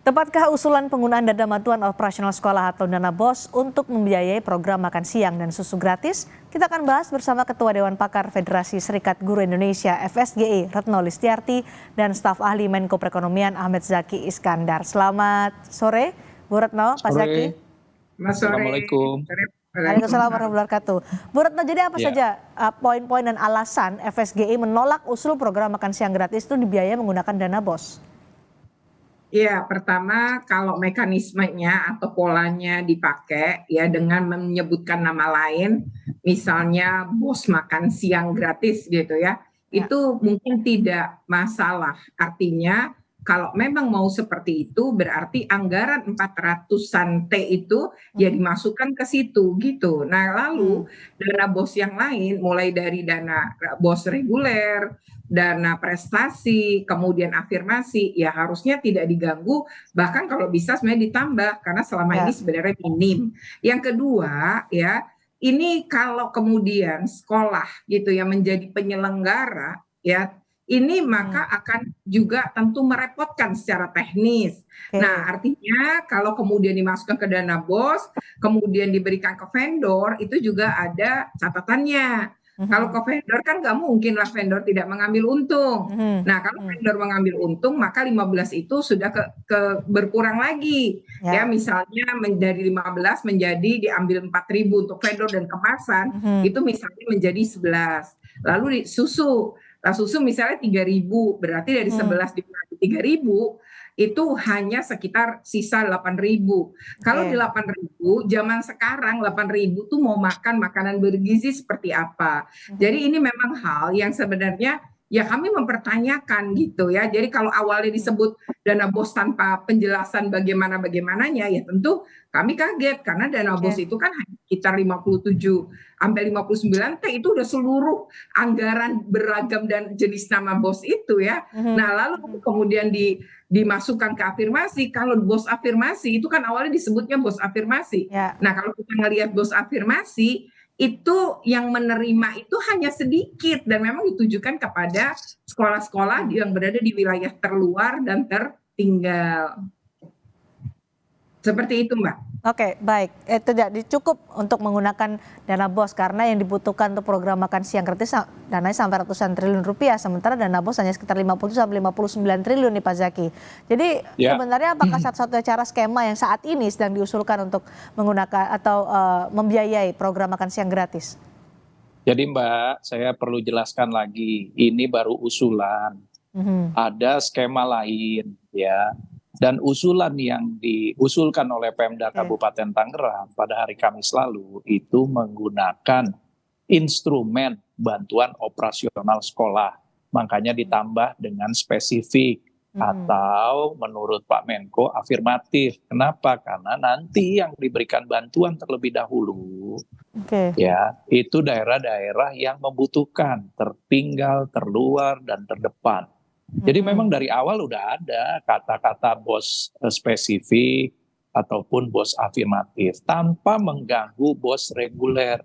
Tepatkah usulan penggunaan dana bantuan operasional sekolah atau dana BOS untuk membiayai program makan siang dan susu gratis? Kita akan bahas bersama Ketua Dewan Pakar Federasi Serikat Guru Indonesia (FSGI) Retno Listiarti dan staf ahli Menko Perekonomian Ahmed Zaki Iskandar. Selamat sore, Bu Retno, Pak Zaki. Sore, Assalamualaikum. Waalaikumsalam warahmatullahi wabarakatuh. Bu Retno, jadi apa saja poin-poin dan alasan FSGI menolak usul program makan siang gratis itu dibiayai menggunakan dana BOS? Ya, pertama kalau mekanismenya atau polanya dipakai ya dengan menyebutkan nama lain, misalnya bos makan siang gratis gitu ya, itu mungkin tidak masalah. Artinya kalau memang mau seperti itu berarti anggaran 400-an T itu ya dimasukkan ke situ gitu. Nah, lalu dana bos yang lain mulai dari dana bos reguler, dana prestasi, kemudian afirmasi, ya harusnya tidak diganggu, bahkan kalau bisa sebenarnya ditambah, karena selama ini sebenarnya minim. Yang kedua, ya, ini kalau kemudian sekolah gitu ya menjadi penyelenggara, ya, ini maka akan juga tentu merepotkan secara teknis. Nah, artinya kalau kemudian dimasukkan ke dana BOS, kemudian diberikan ke vendor, itu juga ada catatannya. Kalau ke vendor kan nggak mungkin lah vendor tidak mengambil untung. Nah, kalau vendor mengambil untung maka 15 itu sudah berkurang lagi. Ya, misalnya dari 15 menjadi diambil 4.000 untuk vendor dan kemasan, itu misalnya menjadi 11. Lalu susu. Nah, susu misalnya 3.000, berarti dari 11 dikurangi 3.000 itu hanya sekitar sisa 8.000. Kalau di 8.000, zaman sekarang 8.000 tuh mau makan makanan bergizi seperti apa. Jadi ini memang hal yang sebenarnya ya kami mempertanyakan gitu ya. Jadi kalau awalnya disebut dana BOS tanpa penjelasan bagaimananya ya tentu kami kaget karena dana BOS itu kan hanya sekitar 57 sampai 59 T itu udah seluruh anggaran beragam dan jenis nama BOS itu ya. Nah, lalu kemudian dimasukkan ke afirmasi. Kalau BOS afirmasi itu kan awalnya disebutnya BOS afirmasi. Nah, kalau kita ngelihat BOS afirmasi itu yang menerima itu hanya sedikit dan memang ditujukan kepada sekolah-sekolah yang berada di wilayah terluar dan tertinggal. Seperti itu, Mbak. Oke, baik. Tidak cukup untuk menggunakan dana BOS karena yang dibutuhkan untuk program makan siang gratis dananya sampai ratusan triliun rupiah, sementara dana BOS hanya sekitar 50 sampai 59 triliun nih Pak Zaki. Jadi sebenarnya apakah satu-satunya cara skema yang saat ini sedang diusulkan untuk menggunakan atau membiayai program makan siang gratis? Jadi Mbak, saya perlu jelaskan lagi, ini baru usulan. Ada skema lain ya. Dan usulan yang diusulkan oleh Pemda Kabupaten Tangerang pada hari Kamis lalu itu menggunakan instrumen bantuan operasional sekolah. Makanya ditambah dengan spesifik atau menurut Pak Menko afirmatif. Kenapa? Karena nanti yang diberikan bantuan terlebih dahulu ya itu daerah-daerah yang membutuhkan, tertinggal, terluar, dan terdepan. Jadi memang dari awal udah ada kata-kata BOS spesifik ataupun BOS afirmatif tanpa mengganggu BOS reguler.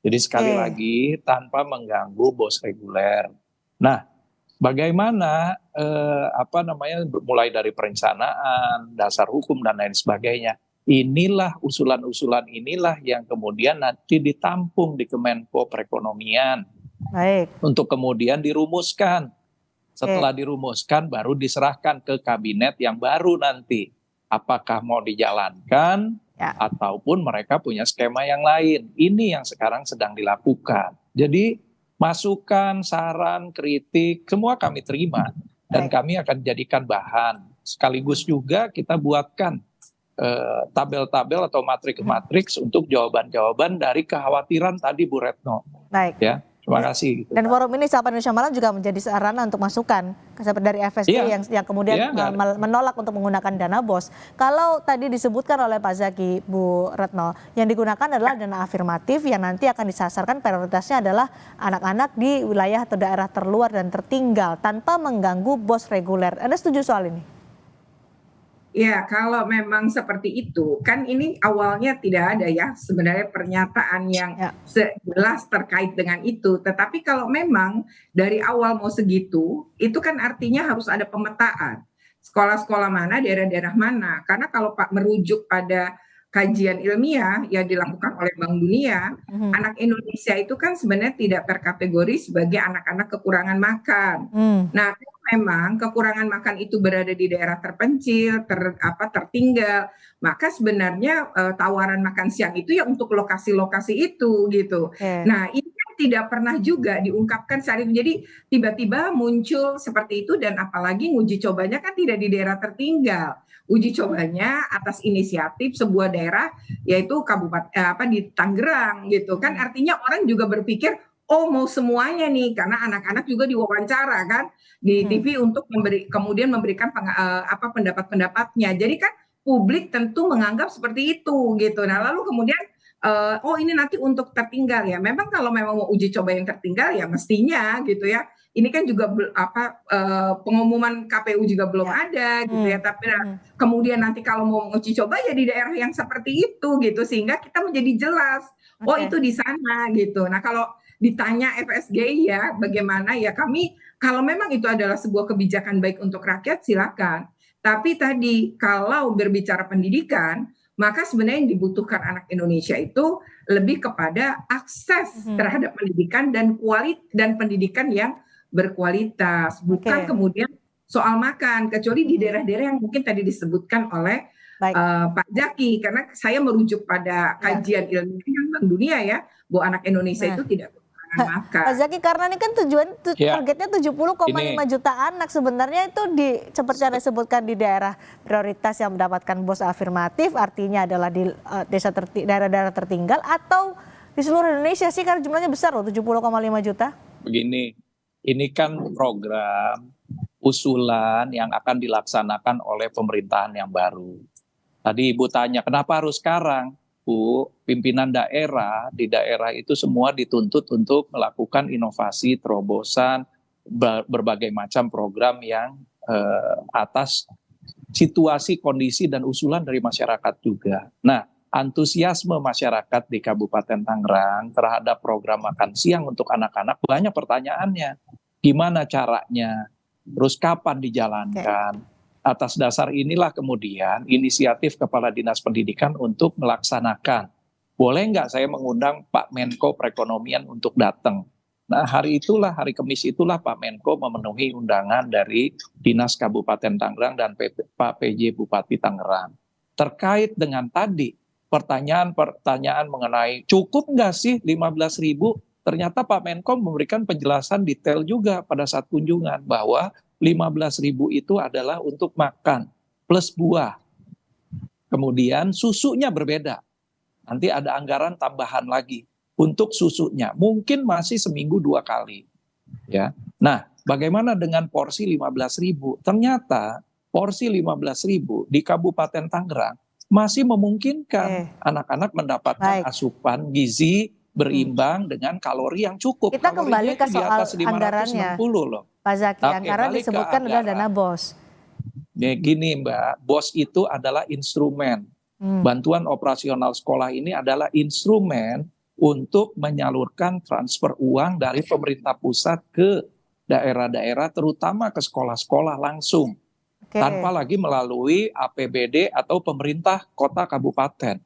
Jadi sekali lagi tanpa mengganggu BOS reguler. Nah, bagaimana mulai dari perencanaan, dasar hukum dan lain sebagainya. Inilah usulan-usulan inilah yang kemudian nanti ditampung di Kemenko Perekonomian. Untuk kemudian dirumuskan. Setelah dirumuskan baru diserahkan ke kabinet yang baru nanti. Apakah mau dijalankan ataupun mereka punya skema yang lain. Ini yang sekarang sedang dilakukan. Jadi masukan, saran, kritik, semua kami terima. Dan kami akan jadikan bahan. Sekaligus juga kita buatkan tabel-tabel atau matriks-matriks untuk jawaban-jawaban dari kekhawatiran tadi Bu Retno. Ya. Terima kasih. Dan forum ini Sapa Indonesia Malam juga menjadi sarana untuk masukan dari FSGI yang kemudian menolak untuk menggunakan dana BOS. Kalau tadi disebutkan oleh Pak Zaki, Bu Retno, yang digunakan adalah dana afirmatif yang nanti akan disasarkan prioritasnya adalah anak-anak di wilayah atau daerah terluar dan tertinggal tanpa mengganggu BOS reguler. Anda setuju soal ini? Ya, kalau memang seperti itu, kan ini awalnya tidak ada ya sebenarnya pernyataan yang jelas terkait dengan itu. Tetapi kalau memang dari awal mau segitu, itu kan artinya harus ada pemetaan. sekolah-sekolah mana, daerah-daerah mana. Karena kalau Pak merujuk pada kajian ilmiah yang dilakukan oleh Bank Dunia, anak Indonesia itu kan sebenarnya tidak terkategori sebagai anak-anak kekurangan makan. Nah, memang kekurangan makan itu berada di daerah terpencil, tertinggal, maka sebenarnya tawaran makan siang itu ya untuk lokasi-lokasi itu gitu. Nah, ini kan tidak pernah juga diungkapkan saat itu. Jadi tiba-tiba muncul seperti itu, dan apalagi uji cobanya kan tidak di daerah tertinggal. Uji cobanya atas inisiatif sebuah daerah, yaitu kabupaten di Tangerang gitu kan. Artinya orang juga berpikir, oh mau semuanya nih, karena anak-anak juga diwawancara kan di TV untuk kemudian memberikan pendapat-pendapatnya. Jadi kan publik tentu menganggap seperti itu gitu. Nah, lalu kemudian oh ini nanti untuk tertinggal ya. Memang kalau memang mau uji coba yang tertinggal ya mestinya gitu ya. Ini kan juga pengumuman KPU juga belum ada gitu ya. Tapi kemudian nanti kalau mau uji coba ya di daerah yang seperti itu gitu, sehingga kita menjadi jelas. Oh itu di sana gitu. Nah, kalau ditanya FSGI ya bagaimana, ya kami kalau memang itu adalah sebuah kebijakan baik untuk rakyat silakan. Tapi tadi kalau berbicara pendidikan, maka sebenarnya yang dibutuhkan anak Indonesia itu lebih kepada akses terhadap pendidikan dan pendidikan yang berkualitas, bukan kemudian soal makan, kecuali di daerah-daerah yang mungkin tadi disebutkan oleh Pak Zaki, karena saya merujuk pada kajian ilmiah Bank Dunia ya, bahwa anak Indonesia itu tidak makan. Pak Zaki, karena ini kan targetnya 70,5 juta anak, sebenarnya itu seperti yang disebutkan di daerah prioritas yang mendapatkan BOS afirmatif, artinya adalah di daerah-daerah tertinggal, atau di seluruh Indonesia sih, karena jumlahnya besar loh, 70,5 juta. Begini, ini kan program usulan yang akan dilaksanakan oleh pemerintahan yang baru. Tadi Ibu tanya, kenapa harus sekarang? Bu, pimpinan daerah di daerah itu semua dituntut untuk melakukan inovasi, terobosan, berbagai macam program yang atas situasi, kondisi, dan usulan dari masyarakat juga. Nah, antusiasme masyarakat di Kabupaten Tangerang terhadap program makan siang untuk anak-anak banyak pertanyaannya. Gimana caranya? Terus kapan dijalankan? Atas dasar inilah kemudian inisiatif Kepala Dinas Pendidikan untuk melaksanakan. Boleh nggak saya mengundang Pak Menko Perekonomian untuk datang? Nah, hari Kamis itulah Pak Menko memenuhi undangan dari Dinas Kabupaten Tangerang dan Pak PJ Bupati Tangerang. Terkait dengan tadi, pertanyaan mengenai cukup nggak sih 15.000? Ternyata Pak Menko memberikan penjelasan detail juga pada saat kunjungan bahwa 15.000 itu adalah untuk makan plus buah. Kemudian susunya berbeda. Nanti ada anggaran tambahan lagi untuk susunya. Mungkin masih seminggu 2 kali. Ya. Nah, bagaimana dengan porsi 15.000? Ternyata porsi 15.000 di Kabupaten Tangerang masih memungkinkan anak-anak mendapatkan asupan gizi berimbang dengan kalori yang cukup. Kita kembali ke soal anggarannya. Loh. Pak Zaki, anggaran disebutkan adalah dana BOS. Ya, gini Mbak, BOS itu adalah instrumen. Bantuan operasional sekolah ini adalah instrumen untuk menyalurkan transfer uang dari pemerintah pusat ke daerah-daerah, terutama ke sekolah-sekolah langsung. Tanpa lagi melalui APBD atau pemerintah kota kabupaten.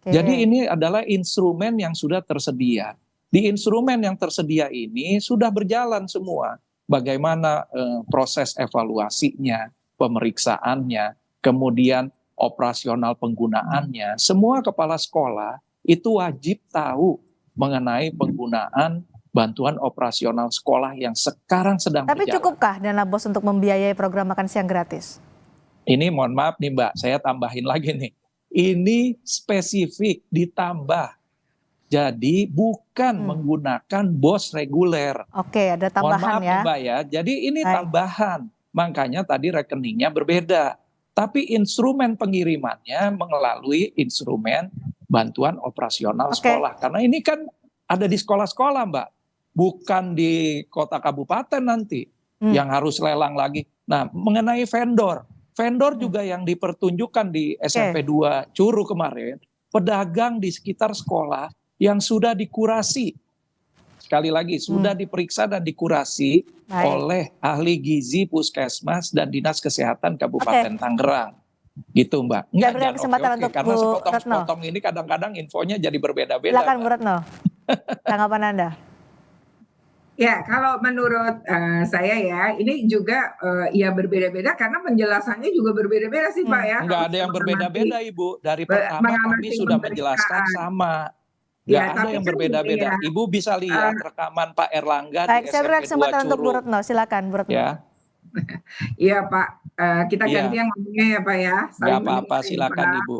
Jadi ini adalah instrumen yang sudah tersedia. Di instrumen yang tersedia ini sudah berjalan semua. Bagaimana proses evaluasinya, pemeriksaannya, kemudian operasional penggunaannya. Semua kepala sekolah itu wajib tahu mengenai penggunaan bantuan operasional sekolah yang sekarang sedang berjalan. Tapi cukupkah dana BOS untuk membiayai program makan siang gratis? Ini mohon maaf nih Mbak, saya tambahin lagi nih. Ini spesifik ditambah. Jadi bukan menggunakan BOS reguler. Oke, ada tambahan. Mohon maaf ya. Mbak ya. Jadi ini tambahan. Makanya tadi rekeningnya berbeda. Tapi instrumen pengirimannya melalui instrumen bantuan operasional sekolah. Karena ini kan ada di sekolah-sekolah Mbak. Bukan di kota kabupaten nanti yang harus lelang lagi. Nah, mengenai vendor juga yang dipertunjukkan di SMP 2 Curu kemarin, pedagang di sekitar sekolah yang sudah dikurasi. Sekali lagi, sudah diperiksa dan dikurasi oleh ahli gizi Puskesmas dan Dinas Kesehatan Kabupaten Tangerang. Gitu Mbak. Saya berikan kesempatan untuk karena Bu sepotong-sepotong ini kadang-kadang infonya jadi berbeda-beda. Silakan Bu Retno, tanggapan Anda. Ya, kalau menurut saya ya, ini juga ya berbeda-beda karena penjelasannya juga berbeda-beda sih Pak ya. Enggak ada yang berbeda-beda Ibu. Dari pertama kami sudah menjelaskan sama. Enggak ada yang berbeda-beda. Ibu bisa lihat rekaman Pak Erlangga di SMP 2 Curug. Saya berikan kesempatan untuk Bu Retno, silakan Bu Retno. Iya Pak, kita gantian ngomongnya ya Pak ya. Enggak apa-apa, silakan Ibu.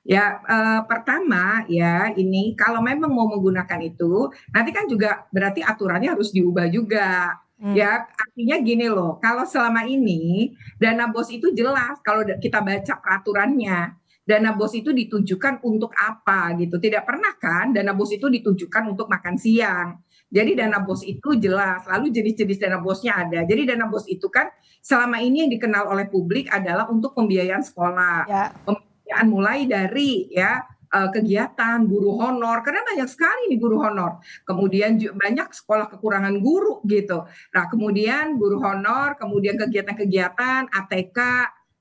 Ya, pertama ya ini kalau memang mau menggunakan itu, nanti kan juga berarti aturannya harus diubah juga. Ya, artinya gini loh, kalau selama ini dana BOS itu jelas kalau kita baca peraturannya. Dana BOS itu ditujukan untuk apa gitu. Tidak pernah kan dana BOS itu ditujukan untuk makan siang. Jadi dana BOS itu jelas, lalu jenis-jenis dana BOS-nya ada. Jadi dana BOS itu kan selama ini yang dikenal oleh publik adalah untuk pembiayaan sekolah. Ya. Mulai dari ya kegiatan guru honor, karena banyak sekali nih guru honor. Kemudian banyak sekolah kekurangan guru gitu. Nah, kemudian guru honor, kemudian kegiatan-kegiatan ATK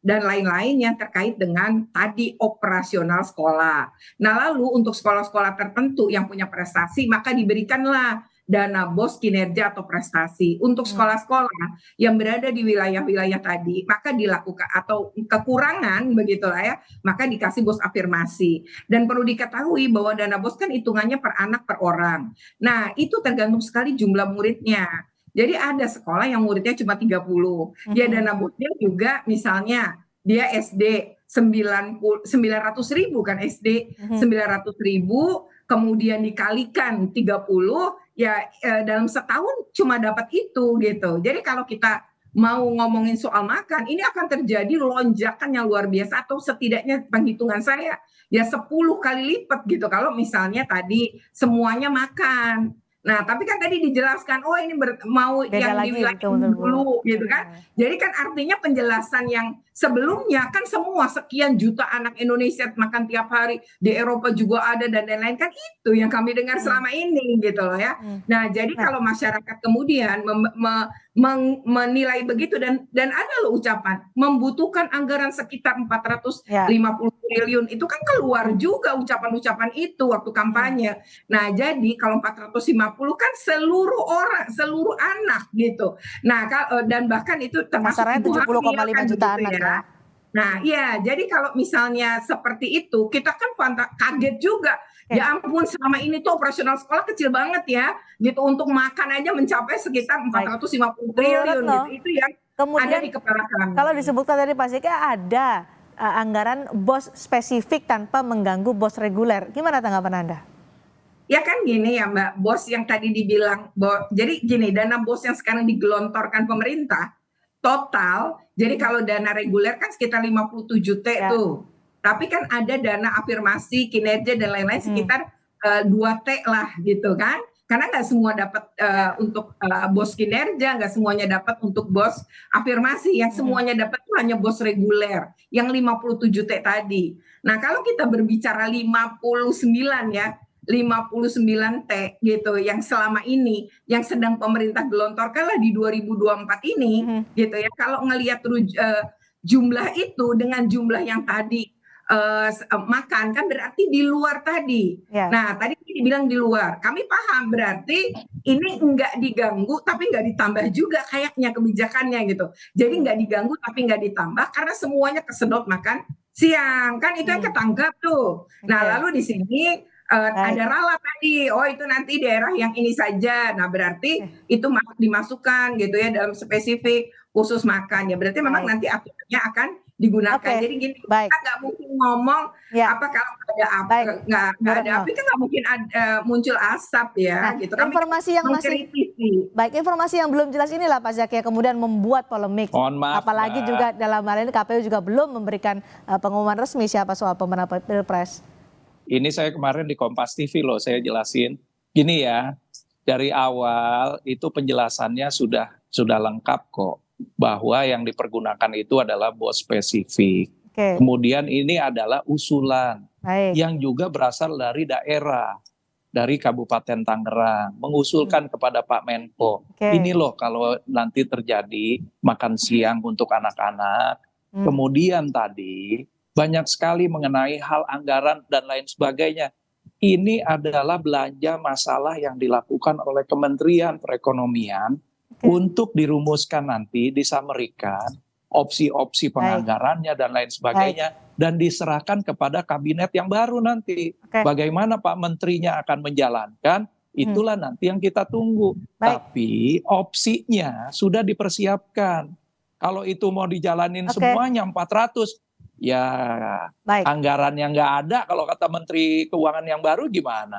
dan lain-lain yang terkait dengan tadi operasional sekolah. Nah, lalu untuk sekolah-sekolah tertentu yang punya prestasi, maka diberikanlah dana BOS kinerja atau prestasi. Untuk sekolah-sekolah yang berada di wilayah-wilayah tadi, maka dilakukan atau kekurangan begitulah ya, maka dikasih BOS afirmasi. Dan perlu diketahui bahwa dana BOS kan hitungannya per anak per orang. Nah, itu tergantung sekali jumlah muridnya. Jadi ada sekolah yang muridnya cuma 30. Ya dana BOS-nya juga misalnya dia SD 900.000 kan SD 900.000, kemudian dikalikan 30 ya dalam setahun cuma dapat itu gitu. Jadi kalau kita mau ngomongin soal makan, ini akan terjadi lonjakan yang luar biasa atau setidaknya penghitungan saya ya 10 kali lipat gitu kalau misalnya tadi semuanya makan. Nah, tapi kan tadi dijelaskan, oh ini mau beda yang di wilayah dulu gitu kan. Jadi kan artinya penjelasan yang sebelumnya kan semua sekian juta anak Indonesia makan tiap hari, di Eropa juga ada dan lain-lain, kan itu yang kami dengar selama ini gitu loh ya. Nah, jadi kalau masyarakat kemudian menilai begitu dan ada loh ucapan membutuhkan anggaran sekitar 450 triliun, itu kan keluar juga ucapan-ucapan itu waktu kampanye. Nah, jadi kalau 450 kan seluruh orang, seluruh anak gitu. Nah, dan bahkan itu termasuk 70,5 juta anak ya. Nah, iya, jadi kalau misalnya seperti itu, kita kan kaget juga. Ya ampun, selama ini tuh operasional sekolah kecil banget ya, gitu, untuk makan aja mencapai sekitar 450 triliun gitu. Itu yang kemudian ada di kepala kami. Kalau disebutkan tadi Pak Zeki ada anggaran BOS spesifik tanpa mengganggu BOS reguler. Gimana tanggapan Anda? Ya kan gini ya Mbak, BOS yang tadi dibilang, jadi gini, dana BOS yang sekarang digelontorkan pemerintah, total, jadi kalau dana reguler kan sekitar 57 T tuh. Tapi kan ada dana afirmasi, kinerja dan lain-lain sekitar 2 T lah gitu kan. Karena nggak semua dapat untuk BOS kinerja, nggak semuanya dapat untuk BOS afirmasi, yang semuanya dapat itu hanya BOS reguler, yang 57 T tadi. Nah, kalau kita berbicara 59 ya, 59 T gitu yang selama ini yang sedang pemerintah gelontorkanlah di 2024 ini gitu ya. Kalau ngelihat jumlah itu dengan jumlah yang tadi makan kan berarti di luar tadi. Nah, tadi dibilang di luar. Kami paham berarti ini enggak diganggu tapi enggak ditambah juga kayaknya kebijakannya gitu. Jadi enggak diganggu tapi enggak ditambah karena semuanya kesedot makan siang. Kan itu yang ketangkap tuh. Nah, lalu di sini ada ralat tadi, oh itu nanti daerah yang ini saja. Nah, berarti itu dimasukkan gitu ya dalam spesifik khusus makan ya. Berarti memang nanti aturannya akan digunakan. Jadi gini, kita nggak mungkin ngomong apa kalau ada api, nggak ada api kan nggak mungkin ada muncul asap ya. Gitu. Informasi yang masih informasi yang belum jelas inilah Pak Zaki kemudian membuat polemik. Apalagi juga dalam hal ini KPU juga belum memberikan pengumuman resmi siapa soal pemenang Pilpres. Ini saya kemarin di Kompas TV loh, saya jelasin. Gini ya, dari awal itu penjelasannya sudah lengkap kok. Bahwa yang dipergunakan itu adalah BOS spesifik. Kemudian ini adalah usulan yang juga berasal dari daerah. dari Kabupaten Tangerang mengusulkan kepada Pak Menko, ini loh kalau nanti terjadi makan siang untuk anak-anak, kemudian tadi banyak sekali mengenai hal anggaran dan lain sebagainya. Ini adalah belanja masalah yang dilakukan oleh Kementerian Perekonomian untuk dirumuskan nanti, disamerikan opsi-opsi penganggarannya dan lain sebagainya, dan diserahkan kepada kabinet yang baru nanti. Bagaimana Pak Menterinya akan menjalankan, itulah nanti yang kita tunggu. Tapi opsinya sudah dipersiapkan. Kalau itu mau dijalanin semuanya 400, ya anggaran yang nggak ada, kalau kata Menteri Keuangan yang baru gimana?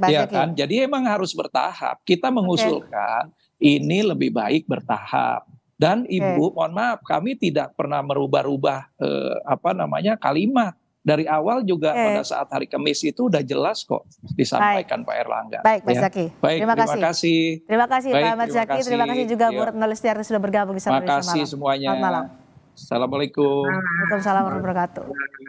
Ya kan, jadi emang harus bertahap. Kita mengusulkan ini lebih baik bertahap. Dan Ibu, mohon maaf, kami tidak pernah merubah-rubah kalimat. Dari awal juga pada saat hari Kamis itu udah jelas kok disampaikan Pak Erlangga. Baik, Pak Zaky. Terima kasih. Terima kasih Pak Ahmad Zaky. Terima kasih juga Bu Retno Listiarti sudah bergabung di Sapa Indonesia Malam. Terima kasih semuanya. Selamat malam. Assalamualaikum. Waalaikumsalam warahmatullahi wabarakatuh.